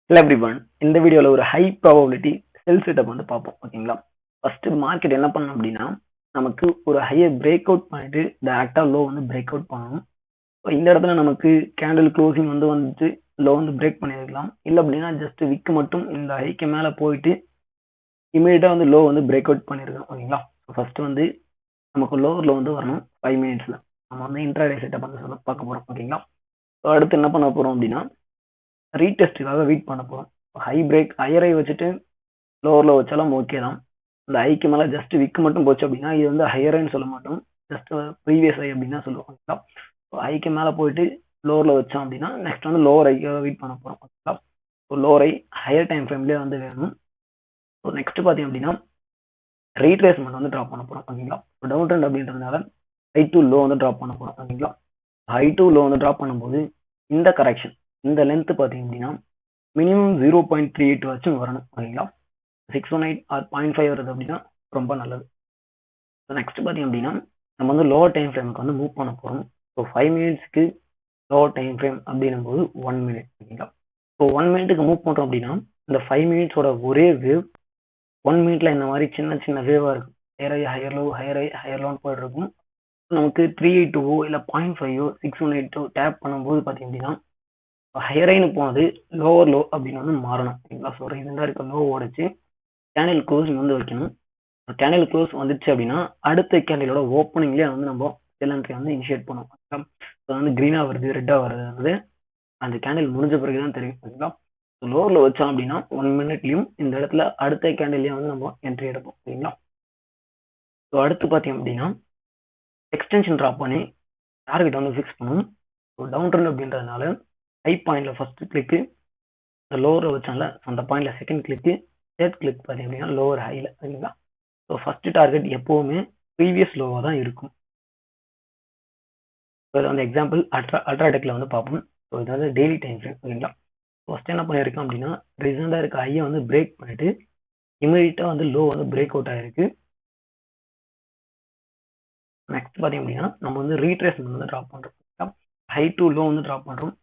Hello everyone. இந்த வீடியோல ஒரு ஹை ப்ராபபிலிட்டி செல் செட்டப் வந்து பார்ப்போம். ஓகேங்களா? ஃபர்ஸ்ட் மார்க்கெட் என்ன பண்ணணும் அப்படின்னா நமக்கு ஒரு ஹையை பிரேக் அவுட் பண்ணிட்டு டைரக்டா லோ வந்து பிரேக் அவுட் பண்ணணும். இந்த இடத்துல நமக்கு கேண்டில் க்ளோசிங் வந்துட்டு லோ வந்து பிரேக் பண்ணிருக்கலாம். இல்ல அப்படின்னா ஜஸ்ட் விக் மட்டும் இந்த ஹைக்கு மேல போயிட்டு இமீடியட்டா வந்து லோ வந்து பிரேக் அவுட் பண்ணிருக்கோம். ஓகேங்களா? ஃபர்ஸ்ட் வந்து நமக்கு லோவர்ல வந்து வரணும் 5 மினிட்ஸ்ல. நம்ம வந்து இன்ட்ராடே செட்டப் வந்து பார்க்க போறோம். ஓகேங்களா? அடுத்து என்ன பண்ண போறோம் அப்படின்னா ரீடெஸ்ட்டுக்காக வெயிட் பண்ண போறோம். ஹை பிரேக் ஹையரை வச்சுட்டு லோவரில் வச்சாலும் ஓகே தான். இந்த ஹைக்கு மேலே ஜஸ்ட் விக்கு மட்டும் போச்சு அப்படின்னா இது வந்து ஹையர்னு சொல்ல மாட்டோம். ஜஸ்ட் ப்ரீவியஸ் ஹை அப்படின்னு தான் சொல்லுவோம். ஓகேங்களா? ஹைக்கு மேலே போயிட்டு லோவரில் வச்சோம் அப்படின்னா நெக்ஸ்ட் வந்து லோவர் ஹைக்காக வெயிட் பண்ண போகிறோம். ஓகேங்களா? So lower high higher time ஃப்ரேம்லேயே வந்து வேணும். ஸோ நெக்ஸ்ட் பார்த்தீங்க அப்படின்னா ரீட்ரேஸ்மெண்ட் வந்து ட்ராப் பண்ண போகிறோம். ஓகேங்களா? ஸோ டவுன் ட்ரெண்ட் அப்படின்றதுனால ஹை டு லோ வந்து ட்ராப் பண்ண போகிறோம். ஓகேங்களா? ஹை டு லோ வந்து ட்ராப் பண்ணும்போது இந்த கரெக்ஷன் இந்த லென்த் பார்த்தீங்க அப்படின்னா மினிமம் 0.38 வச்சும் வரணும். ஓகேங்களா? 618 ஆர் 0.5 வருது அப்படின்னா ரொம்ப நல்லது. நெக்ஸ்ட் பார்த்தீங்க அப்படின்னா நம்ம வந்து லோவர் டைம் ஃப்ரேமுக்கு வந்து மூவ் பண்ண போகிறோம். ஸோ 5 மினிட்ஸ்க்கு லோவர் டைம் ஃப்ரேம் அப்படின்னும் போது 1 மினிட். ஓகேங்களா? ஸோ 1 மினிட்டுக்கு மூவ் பண்ணுறோம் அப்படின்னா இந்த 5 மினிட்ஸோட ஒரே வேவ் 1 மினிட்ல இந்த மாதிரி சின்ன சின்ன வேவாக இருக்கும். ஹையர் ஐ ஹையர் லோ ஹையர் ஐ ஹையர் லோன்னு போயிட்டு இருக்கும். நமக்கு 382 இல்லை 0.5 618 டேப் பண்ணும்போது பார்த்தீங்க அப்படின்னா ஹையர் ஐன்னு போனது லோவர் லோ அப்படின்னு வந்து மாறணும். ஓகேங்களா? ஸோ ரீசெண்டாக இருக்க லோ ஓடிச்சு கேண்டில் க்ளோசிங் வந்து வைக்கணும். கேண்டில் க்ளோஸ் வந்துச்சு அப்படின்னா அடுத்த கேண்டிலோட ஓப்பனிங்லேயே வந்து நம்ம செல் என்ட்ரி வந்து இனிஷியேட் பண்ணுவோம். ஸோ வந்து க்ரீனாக வருது ரெட்டாக வருது வந்து அந்த கேண்டில் முடிஞ்ச பிறகு தான் தெரியும். ஓகேங்களா? ஸோ லோவரில் வச்சோம் அப்படின்னா 1 மினிட்லையும் இந்த இடத்துல அடுத்த கேண்டில்லையும் வந்து நம்ம என்ட்ரி எடுப்போம். ஓகேங்களா? ஸோ அடுத்து பார்த்தீங்க அப்படின்னா எக்ஸ்டென்ஷன் ட்ராப் பண்ணி டார்கெட் வந்து ஃபிக்ஸ் பண்ணும். ஸோ டவுன் ட்ரெண்ட் அப்படின்றதுனால ஹை பாயிண்ட்ல ஃபர்ஸ்ட் கிளிக்கு லோவரில் வச்சால அந்த பாயிண்ட்ல செகண்ட் கிளிக்கு தேர்ட் கிளிக் பார்த்தீங்க அப்படின்னா லோவர் ஹையில். ஓகேங்களா? ஸோ ஃபர்ஸ்ட் டார்கெட் எப்போவுமே ப்ரீவியஸ் லோவாக தான் இருக்கும். ஸோ இது வந்து எக்ஸாம்பிள் அல்ட்ராடெக்கில் வந்து பார்ப்போம். ஸோ இது வந்து டெய்லி டைம் ஃப்ரேம். ஓகேங்களா? ஃபர்ஸ்ட் என்ன பண்ணியிருக்கோம் அப்படின்னா ரீசெண்டாக இருக்க ஹையை வந்து பிரேக் பண்ணிட்டு இமீடியட்டாக வந்து லோ வந்து பிரேக் அவுட் ஆயிருக்கு. நெக்ஸ்ட் பார்த்தீங்க அப்படின்னா நம்ம வந்து ரீட்ரேஸ்மெண்ட் வந்து ட்ராப் பண்ணுறோம். ஹை டு லோ வந்து ட்ராப் பண்ணுறோம்.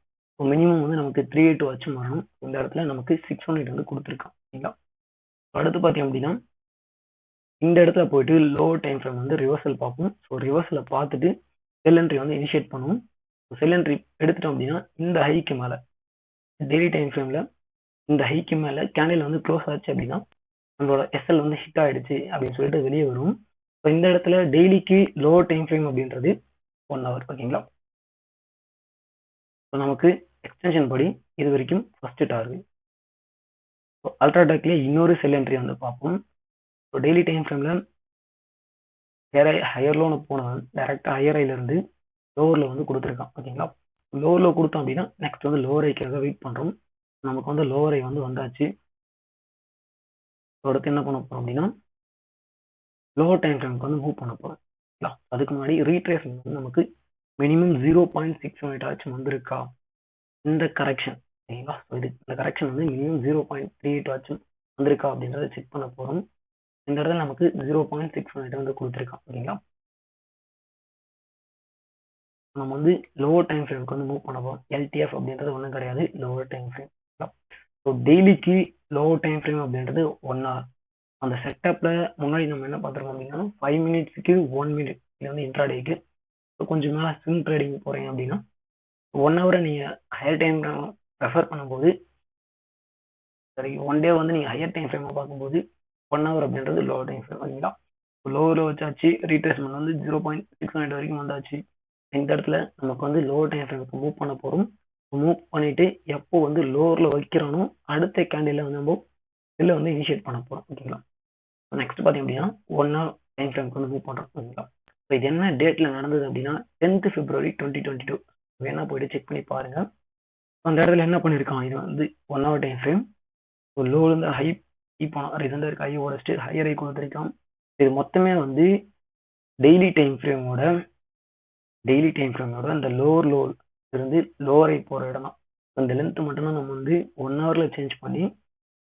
ஸோ மினிமம் வந்து நமக்கு 382 வச்சு வரணும். இந்த இடத்துல நமக்கு 618 வந்து கொடுத்துருக்கோம். ஓகேங்களா? அடுத்து பார்த்தீங்க அப்படின்னா இந்த இடத்துல போயிட்டு லோவர் டைம் ஃப்ரேம் வந்து ரிவர்சல் பார்ப்போம். ஸோ ரிவர்சலை பார்த்துட்டு செல் என்ட்ரி வந்து இனிஷியேட் பண்ணுவோம். செல் என்ட்ரி எடுத்துட்டோம் அப்படின்னா இந்த ஹைக்கு மேலே டெய்லி டைம் ஃப்ரேமில் இந்த ஹைக்கு மேலே கேண்டில் வந்து க்ளோஸ் ஆச்சு அப்படின்னா நம்மளோட எஸ்எல் வந்து ஹிட் ஆகிடுச்சு அப்படின்னு சொல்லிட்டு வெளியே வரும். ஸோ இந்த இடத்துல டெய்லிக்கு லோவர் டைம் ஃப்ரேம் அப்படின்றது 1 ஹவர். ஓகேங்களா? ஸோ நமக்கு எக்ஸ்டென்ஷன் படி இது வரைக்கும் ஃபர்ஸ்ட் டார்கெட். ஸோ அல்ட்ராடெக்லேயே இன்னொரு செல் என்ட்ரி வந்து பார்ப்போம். ஸோ டெய்லி டைம் ஃப்ரேமில் ஹையர் லோனு போனவன் டைரெக்டாக ஹையர் ஐலேருந்து லோவரில் வந்து கொடுத்துருக்கான். ஓகேங்களா? லோவரில் கொடுத்தோம் அப்படின்னா நெக்ஸ்ட் வந்து லோவர் ஐக்காக வெயிட் பண்ணுறோம். நமக்கு வந்து லோவர் ஐ வந்து வந்தாச்சு. அடுத்து என்ன பண்ண போகிறோம் அப்படின்னா லோவர் டைம் ஃப்ரேமுக்கு வந்து மூவ் பண்ண போகிறோம். ஓகேங்களா? அதுக்கு முன்னாடி ரீட்ரேஸ்மெண்ட் வந்து நமக்கு மினிமம் 0.618 ஆச்சும் வந்திருக்கா இந்த கரெக்ஷன். ஓகேங்களா? ஸோ இது இந்த கரெக்ஷன் வந்து மினிமம் 0.38 ஆச்சும் வந்திருக்கா அப்படின்றத செக் பண்ண போகிறோம். இந்த இடத்துல நமக்கு 0.618 வந்து கொடுத்துருக்கான். ஓகேங்களா? நம்ம வந்து லோவர் டைம் ஃப்ரேமுக்கு வந்து மூவ் பண்ண போகிறோம். எல்டிஎஃப் அப்படின்றது ஒன்றும் கிடையாது, லோவர் டைம் ஃப்ரேம். ஸோ டெய்லிக்கு லோவர் டைம் ஃப்ரேம் அப்படின்றது 1 ஹவர். அந்த செட்டப்பில் முன்னாடி நம்ம என்ன பார்த்துருக்கோம் அப்படின்னா 5 மினிட்ஸுக்கு 1 மினிட் இது வந்து இன்ட்ராடேக்கு. ஸோ கொஞ்சம் மேலே ஸ்விங் ட்ரேடிங் போகிறீங்க அப்படின்னா 1 ஹவரை நீங்கள் ஹையர் டைம் ரெஃபர் பண்ணும்போது சரி 1 டே வந்து நீங்கள் ஹையர் டைம் ஃப்ரேமாக பார்க்கும்போது 1 ஹவர் அப்படின்றது லோவர் டைம் ஃப்ரேம். ஓகேங்களா? லோவரில் வச்சாச்சு ரீட்ரேஸ்மெண்ட் வந்து 0.618 வரைக்கும் வந்தாச்சு. இந்த இடத்துல நமக்கு வந்து லோவர் டைம் ஃப்ரேமுக்கு மூவ் பண்ண போகிறோம். மூவ் பண்ணிட்டு எப்போ வந்து லோவரில் வைக்கிறோனோ அடுத்த கேண்டில் வந்து நம்ம இதில் வந்து இனிஷியேட் பண்ண போகிறோம். ஓகேங்களா? நெக்ஸ்ட் பார்த்தீங்க அப்படின்னா 1 ஹவர் டைம் ஃப்ரேமுக்கு வந்து மூவ் பண்ணுறோம். ஓகேங்களா? இப்போ இது என்ன டேட்டில் நடந்தது அப்படின்னா 10th February 2022. வேணா போயிட்டு செக் பண்ணி பாருங்க. அந்த இடத்துல என்ன பண்ணியிருக்கான் இது வந்து 1 ஹவர் டைம் ஃப்ரேம். லோலேருந்து ஹை போனோம் ரீசெண்டாக இருக்க ஹை உடச்சிட்டு ஹையர் ஹை கொடுத்துருக்கான். இது மொத்தமே வந்து டெய்லி டைம் ஃப்ரேமோட அந்த லோவர் லோ இருந்து லோவர் ஐ போகிற இடம் தான். அந்த லென்த் மட்டும்தான் நம்ம வந்து 1 ஹவரில் சேஞ்ச் பண்ணி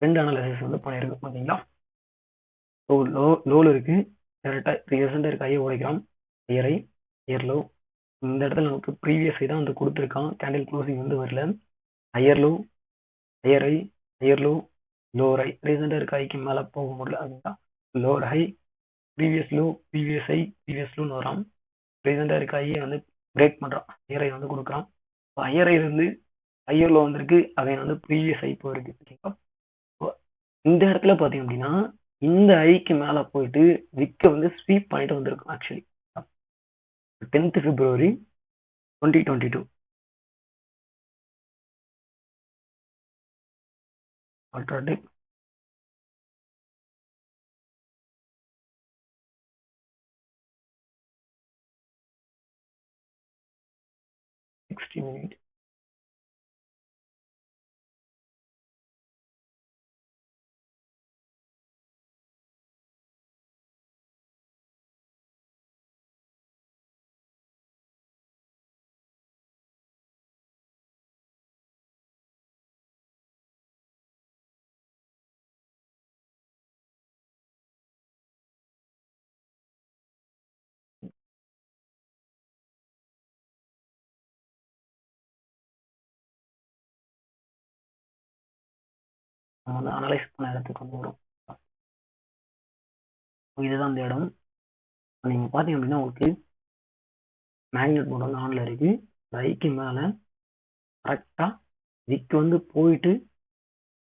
2 அனாலிசிஸ் வந்து பண்ணியிருக்கோம். ஓகேங்களா? ஸோ லோவில் இருக்குது டேரெக்டாக ரீசெண்டாக இருக்க ஹையை உடைக்கிறோம். ஹையர் ஐ ஹையர் லோ இந்த இடத்துல நமக்கு ப்ரீவியஸ் ஐ தான் வந்து கொடுத்துருக்கான். கேண்டில் க்ளோசிங் வந்து வரல. ஹையர் லோ ஹையர் ஐ ஹையர் லோ, லோவர் ஹை. ரீசெண்டாக இருக்க ஹைக்கு மேலே போக முடியல அப்படின்னா lower high, previous low, previous high, previous லோன்னு வரான். ரீசெண்டாக இருக்க ஹையை வந்து பிரேக் பண்ணுறான், ஹையர் ஹை வந்து கொடுக்குறான். இப்போ ஹையர் ஹை இருந்து ஹையர் லோ வந்திருக்கு, அவன் வந்து ப்ரீவியஸ் ஹை போயிருக்கு. ஓகேங்களா, இந்த இடத்துல பார்த்தீங்க அப்படின்னா இந்த ஹைக்கு மேலே போயிட்டு விக்க வந்து ஸ்வீப் பண்ணிட்டு வந்திருக்கும். Actually 10th February 2022 already 60 minutes. நம்ம வந்து அனலைஸ் பண்ண இடத்துக்கு வந்து வரும். இதுதான் அந்த இடம். நீங்க பாத்தீங்க அப்படின்னா உங்களுக்கு மேக்னெட் மோட் வந்து ஆன்ல இருக்கு. ஹைக்கு மேல கரெக்டா விக் வந்து போயிட்டு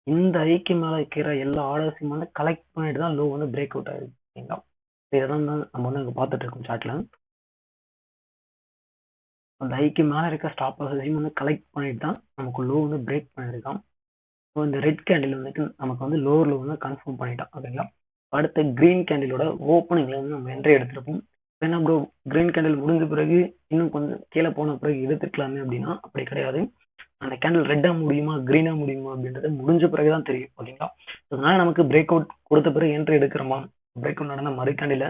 இந்த ஹைக்கு மேல இருக்கிற எல்லா ஆர்டர்ஸையும் வந்து கலெக்ட் பண்ணிட்டு தான் லோ வந்து பிரேக் அவுட் ஆயிருக்கு. ஓகேங்களா, இதான் நம்ம வந்து அங்க பார்த்துட்டு இருக்கோம் சார்ட்ல. அந்த ஹைக்கு மேல இருக்க ஸ்டாப் லாஸையும் வந்து கலெக்ட் பண்ணிட்டு தான் நமக்கு லோ வந்து பிரேக் பண்ணியிருக்கான். ஸோ இந்த ரெட் கேண்டில் வந்துட்டு நமக்கு வந்து லோவர் லோ வந்து கன்ஃபார்ம் பண்ணிட்டான். ஓகேங்களா, அடுத்த கிரீன் கேண்டிலோட ஓப்பனிங்ல வந்து நம்ம என்ட்ரி எடுத்திருப்போம். ஏன்னா ப்ரோ கிரீன் கேண்டில் முடிஞ்ச பிறகு இன்னும் கொஞ்சம் கீழே போன பிறகு எடுத்துக்கலாமே அப்படின்னா அப்படி கிடையாது. அந்த கேண்டில் ரெட்டா முடியுமா கிரீனா முடியுமா அப்படின்றது முடிஞ்ச பிறகுதான் தெரியும். ஓகேங்களா, அதனால நமக்கு பிரேக் அவுட் கொடுத்த பிறகு என்ட்ரி எடுக்கிறோமா, பிரேக் அவுட் நடந்த மறு கேண்டில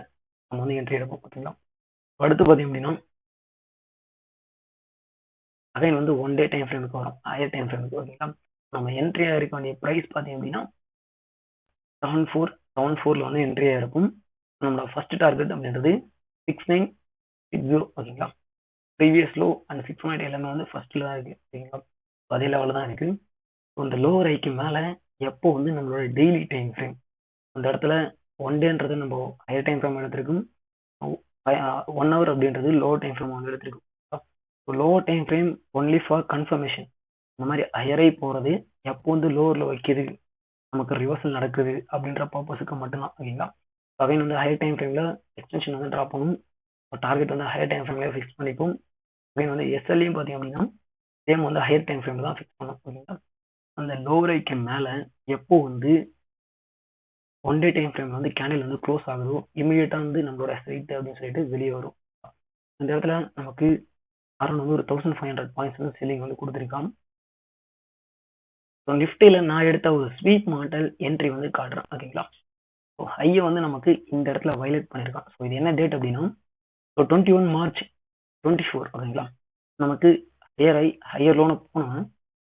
நம்ம வந்து என்ட்ரி எடுப்போம். ஓகேங்களா, அடுத்து பார்த்தீங்க அப்படின்னா அகைன் வந்து 1 டே டைம் ஃப்ரேமுக்கு வரும், ஹையர் டைம் ஃப்ரேமுக்கு. ஓகேங்களா, நம்ம என்ட்ரியா இருக்க வேண்டிய ப்ரைஸ் பார்த்தீங்க அப்படின்னா 74 வந்து என்ட்ரியா இருக்கும். நம்மளோட ஃபர்ஸ்ட் டார்கெட் அப்படின்றது 6960. ஓகேங்களா, ப்ரீவியஸ் லோ அண்ட் 618 எல்லாமே வந்து ஃபர்ஸ்ட்ல தான் இருக்கு. ஓகேங்களா, அதே லெவலில் தான் இருக்கு. இந்த லோவர் ஹைக்கு மேலே எப்போ வந்து நம்மளோட டெய்லி டைம் ஃப்ரேம் அந்த இடத்துல 1 டேன்றது நம்ம ஹையர் டைம் ஃப்ரேம் எடுத்திருக்கும், 1 ஹவர் அப்படின்றது லோ டைம் ஃப்ரேம் வந்து எடுத்திருக்கும். Low time frame only for confirmation. இந்த மாதிரி ஹையரை போகிறது எப்போ வந்து லோவரில் வைக்கிது, நமக்கு ரிவர்சல் நடக்குது அப்படின்ற பர்பஸுக்கு மட்டும்தான். ஓகேங்களா, அகைன் வந்து ஹையர் டைம் ஃப்ரேமில் எக்ஸ்டென்ஷன் வந்து ட்ராப் பண்ணும், டார்கெட் வந்து ஹையர் டைம் ஃப்ரேம்லேயே ஃபிக்ஸ் பண்ணிப்போம். அகைன் வந்து எஸ்எல்லையும் பார்த்தீங்க அப்படின்னா சேம் வந்து ஹையர் டைம் ஃப்ரேம் தான் ஃபிக்ஸ் பண்ணும். ஓகேங்களா, அந்த லோவர் ஹைக்கு மேலே எப்போ வந்து 1 டே டைம் ஃப்ரேம் வந்து கேண்டில் வந்து க்ளோஸ் ஆகுதோ இமீடியட்டாக வந்து நம்மளோட ஸ்ட்ரைட் அப்படின்னு சொல்லிட்டு வெளியே வரும். இந்த இடத்துல நமக்கு அரௌண்ட் வந்து ஒரு 1500 பாயிண்ட்ஸ் வந்து செல்லிங் வந்து கொடுத்துருக்கான். ஸோ நிஃப்டியில் நான் எடுத்த ஒரு ஸ்வீப் மாடல் என்ட்ரி வந்து காட்டுறேன். ஓகேங்களா, ஸோ ஹையை வந்து நமக்கு இந்த இடத்துல வயலேட் பண்ணியிருக்கான். ஸோ இது என்ன டேட் அப்படின்னா ஸோ 21 March 24. ஓகேங்களா, நமக்கு ஹையர் லோனை போனால்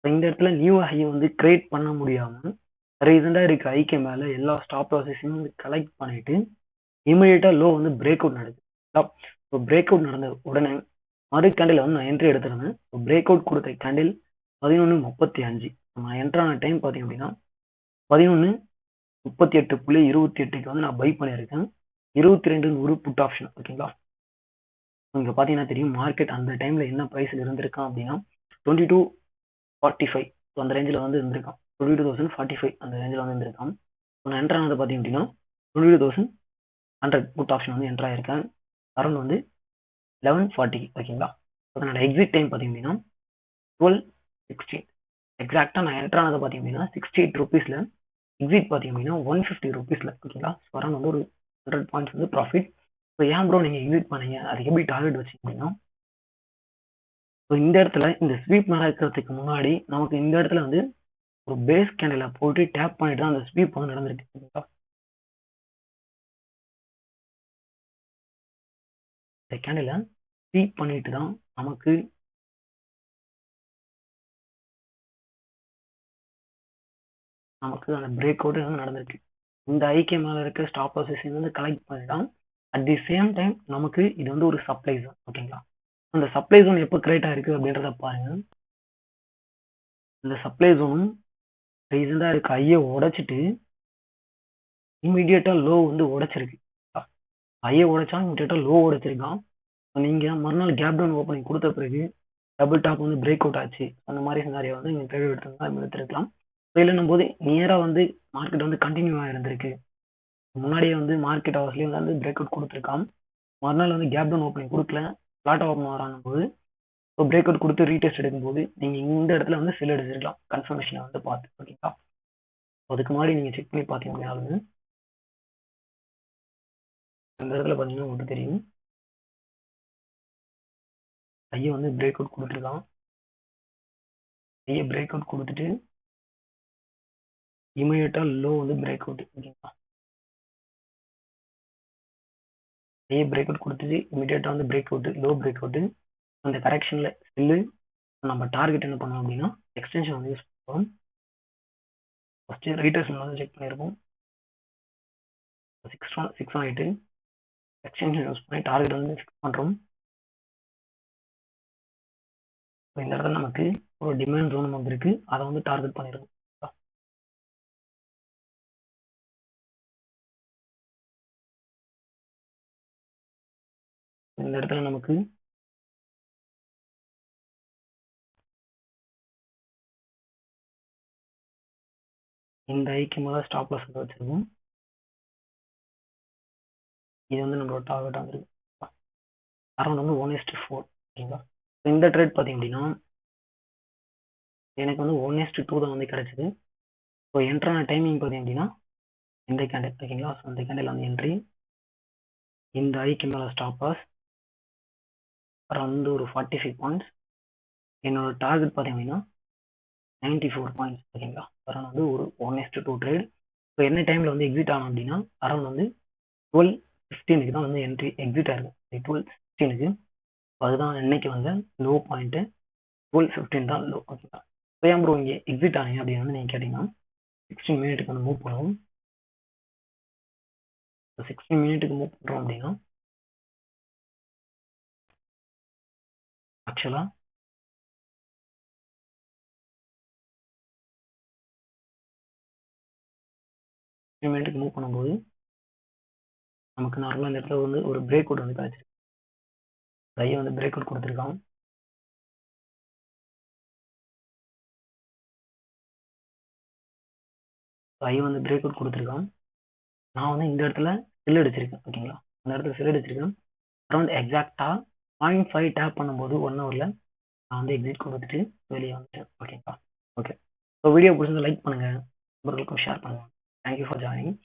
இந்த இடத்துல நியூ ஹை வந்து கிரியேட் பண்ண முடியாமல் ரீசெண்டாக இருக்க ஹைக்கு மேலே எல்லா ஸ்டாப் லாஸஸையும் வந்து கலெக்ட் பண்ணிட்டு இமீடியட்டாக லோ வந்து பிரேக் அவுட் நடக்குது. இப்போ பிரேக் அவுட் நடந்த உடனே மறு கேண்டில் வந்து நான் என்ட்ரி எடுத்துருந்தேன். பிரேக் அவுட் கொடுத்த கேண்டில் 11:35. நான் என்ட்ரான டைம் பார்த்தீங்க அப்படின்னா 11:38.28க்கு வந்து நான் பை பண்ணியிருக்கேன். 22 ஒரு புட் ஆப்ஷன். ஓகேங்களா, இங்கே பார்த்தீங்கன்னா தெரியும் மார்க்கெட் அந்த டைமில் என்ன ப்ரைஸில் இருந்திருக்கான் அப்படின்னா 2245 அந்த ரேஞ்சில் வந்து இருந்திருக்கான். 22,045 அந்த ரேஞ்சில் வந்து இருந்திருக்கான். நான் என்ட்ரு ஆனது பார்த்தீங்க அப்படின்னா 22,100 புட் ஆப்ஷன் வந்து என்ட்ரு ஆயிருக்கேன். அரௌண்ட் வந்து 11:40. ஓகேங்களா, அதனோட எக்ஸிட் டைம் பார்த்தீங்க அப்படின்னா 12:16. எக்ஸாக்டாக நான் என்ட்ரு ஆனது பார்த்தீங்க அப்படின்னா 68 rupeesல, எக்ஸிட் பார்த்தீங்க அப்படின்னா 150 rupeesல. ஓகேங்களா, ஸோ அரௌண்ட் வந்து ஒரு 100 பாயிண்ட்ஸ் வந்து ப்ராஃபிட். ஸோ ஏன் ப்ரோ நீங்கள் எக்ஸிட் பண்ணீங்க, அதுக்கு எப்படி டார்கெட் வச்சிங்க அப்படின்னா ஸோ இந்த இடத்துல இந்த ஸ்வீப் நடக்கிறதுக்கு முன்னாடி நமக்கு இந்த இடத்துல வந்து ஒரு பேஸ் கேண்டில போட்டு டேப் பண்ணிட்டு தான் அந்த ஸ்வீப் வந்து நடந்திருக்கு. இந்த கேண்டில ஸ்வீப் பண்ணிட்டு தான் நமக்கு அந்த பிரேக் அவுட் வந்து நடந்திருக்கு. இந்த ஐக்கிய மேல இருக்க ஸ்டாப் லாஸஸ் வந்து கலெக்ட் பண்ணிட்டான். அட் தி சேம் டைம் நமக்கு இது வந்து ஒரு சப்ளை ஜோன். ஓகேங்களா, அந்த சப்ளை ஜோன் எப்போ கிரியேட் ஆயிருக்கு அப்படின்றத பாருங்க. இந்த சப்ளை ஜோனும் ரீசெண்டாக இருக்க ஹையை உடைச்சிட்டு இமீடியட்டாக லோ வந்து உடைச்சிருக்கு. ஹையை உடைச்சா இமீடியட்டாக லோ உடைச்சிருக்கான். நீங்கள் மறுநாள் கேப் டவுன் ஓப்பனிங் கொடுத்த பிறகு டபுள் டாப் வந்து பிரேக் அவுட் ஆச்சு. அந்த மாதிரி சினாரியோ வந்து நீங்கள் ட்ரேட் எடுத்துருந்தா எடுத்துருக்கலாம். இல்லைன்னும் போது நியராக வந்து மார்க்கெட் வந்து கண்டினியூவாக இருந்திருக்கு. முன்னாடியே வந்து மார்க்கெட் ஹவர்ஸ்லேயும் வந்து பிரேக் அவுட் கொடுத்துருக்கான். மறுநாள் வந்து கேப் டவுன் ஓப்பனிங் கொடுக்கல, ஃப்ளாட் ஓப்பன் வரானும் போது இப்போ பிரேக் அவுட் கொடுத்து ரீடெஸ்ட் எடுக்கும்போது நீங்கள் இந்த இடத்துல வந்து செல் எடுத்துருக்கலாம். கன்ஃபர்மேஷனை வந்து பார்த்து, ஓகேங்களா. அதுக்கு முன்னாடி நீங்கள் செக் பண்ணி பார்த்தீங்கன்னாலும் இந்த இடத்துல பார்த்தீங்கன்னா உங்களுக்கு தெரியும், ஐயை வந்து பிரேக் அவுட் கொடுத்துருக்கான். ஐயை பிரேக் அவுட் கொடுத்துட்டு இமீடியட்டாக லோ வந்து பிரேக் அவுட், ஓகேங்களா. ஐயை பிரேக் அவுட் கொடுத்துட்டு இமீடியட்டாக வந்து break out, low break out. அந்த கரெக்ஷனில் செல்லு. நம்ம டார்கெட் என்ன பண்ணோம் அப்படின்னா எக்ஸ்டென்ஷன் வந்து யூஸ் பண்ணுவோம். ஃபஸ்ட்டு ரீடர்ஸ் வந்து செக் பண்ணியிருப்போம். 6 ஆகிட்டு எக்ஸ்டென்ஷன் யூஸ் பண்ணி டார்கெட் வந்து ஃபிக்ஸ் பண்ணுறோம். இந்த இடத்துல நமக்கு ஒரு டிமாண்ட் ஜோன் நமக்கு இருக்கு, அதை வந்து டார்கெட் பண்ணிடுவோம். இந்த இடத்துல நமக்கு இந்த ஐக்கு மேலே ஸ்டாப் லாஸ் வந்து வச்சிருக்கோம். இது வந்து நம்மளோட டார்கெட் வந்துருக்கு. அரௌண்ட் வந்து 1:4, ஓகேங்களா. இந்த ட்ரேட் பார்த்தீங்க அப்படின்னா எனக்கு வந்து 1:2 தான் வந்து கிடைச்சிது. ஸோ என்ட்ரான டைமிங் பார்த்தீங்க அப்படின்னா இந்த கேண்டில், ஓகேங்களா. ஸோ இந்த கேண்டில் வந்து என்ட்ரி, இந்த ஐக்கு மேலே ஸ்டாப் லாஸ் அரௌண்ட் வந்து ஒரு 45 பாயிண்ட்ஸ். என்னோட டார்கெட் பார்த்தீங்க அப்படின்னா 94 பாயிண்ட்ஸ், ஓகேங்களா. அரௌண்ட் வந்து ஒரு 1:2 ட்ரேட். ஸோ என்ன டைமில் வந்து எக்ஸிட் ஆகும் அப்படின்னா அரௌண்ட் வந்து 12:15 தான் வந்து என்ட்ரி எக்ஸிட் ஆயிருக்கு. 12:15 அதுதான் இன்னைக்கு வந்து லோ பாயிண்ட்டு. 12:15 தான் லோ, ஓகேங்களா. ஸோ ஏன் ப்ரோ இங்கே எக்ஸிட் ஆனீங்க அப்படின்னு வந்து நீங்கள் கேட்டிங்கன்னா 16 மினிட்டுக்கு வந்து மூவ் பண்ணுவோம். 16 மினிட்டுக்கு மூவ் பண்ணுறோம் அப்படின்னா ஆக்சுவலாக 16 மினிட்டுக்கு மூவ் பண்ணும்போது நமக்கு நார்மலாக இந்த இடத்துல வந்து ஒரு பிரேக் அவுட் வந்து கிடச்சிருக்கு. ஐயை வந்து பிரேக் அவுட் கொடுத்துருக்கான். ஐயை வந்து பிரேக் அவுட் கொடுத்துருக்கான். நான் வந்து இந்த இடத்துல செல் அடிச்சிருக்கேன், ஓகேங்களா. அந்த இடத்துல செல் அடிச்சிருக்கேன். அரௌண்ட் எக்ஸாக்டாக 0.5 டேப் பண்ணும்போது 1 ஹவரில் நான் வந்து எக்ஸிட் கொடுத்துட்டு வெளியே வந்துட்டேன், ஓகேங்களா. ஓகே, ஸோ வீடியோ பிடிச்சிருந்தா லைக் பண்ணுங்கள், உங்களுக்கும் ஷேர் பண்ணுங்கள். Thank you for joining.